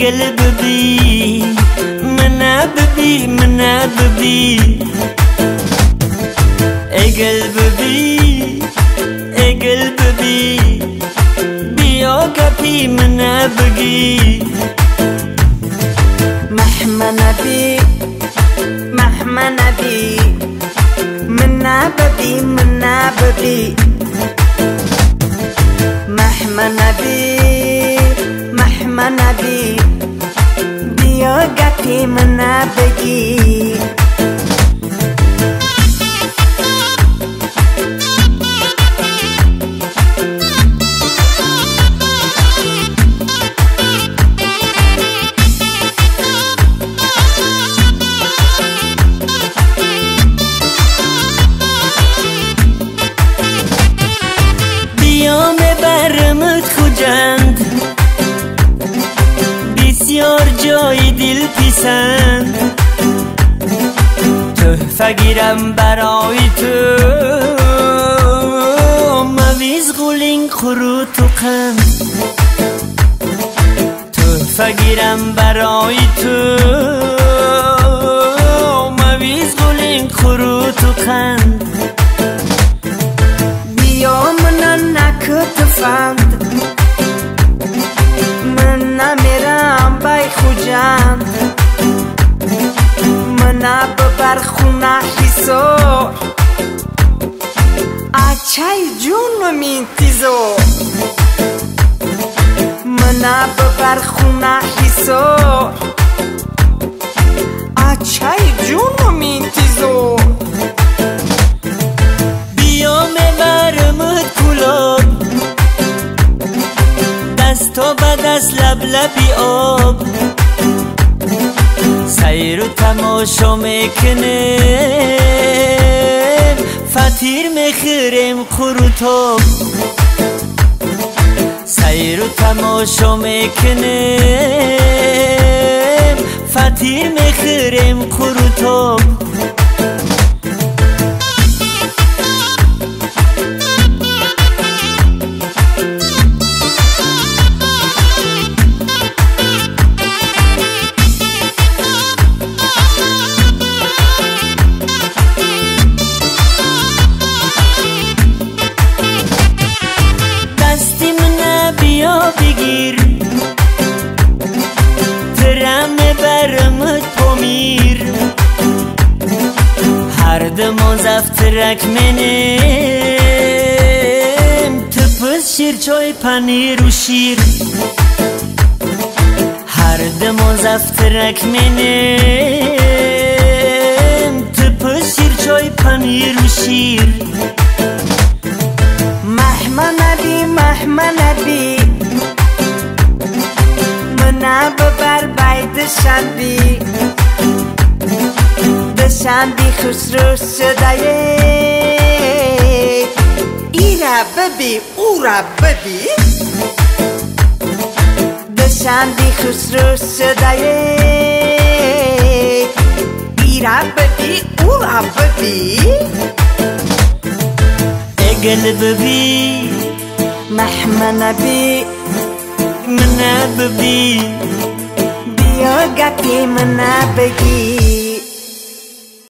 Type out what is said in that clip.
قلبي مناببي مناببي قلبي قلبي بيوقفي منابقي مهما نبي مهما نبي مناببي مناببي مهما نبي مهما نبي بيوقفي منابقي بسیار جای دل پیسند تحفه گیرم برای تو مویز غولین خروت و قند تحفه گیرم برای تو مویز غولین خروت و قند بیا من نکتفند من نمیرم بای خوجم من ببر خونه حسار اچای جونم انتظار من ببر خونه حسار اچای جونم انتظار بیا میبرمت کلاب دستا به دست لب لبی آب سیر و تماشا میکنه فطیر میخوریم خروتاب سیر و تماشا میکنه فطیر میخوریم خروتاب بگیر ترم برمت پامیر هر دم زفترک منم تپس شیر چای پنیر و شیر هر دم زفترک منم تپس شیر چای پنیر و شیر مهما نبی مهما نبی من ببر باید دشنبی دشنبی خسرو شده ای را ببی او را ببی دشنبی خسرو شده ای را ببی او را ببی قلبي مهما نبي مناببي بيوقفي منابقي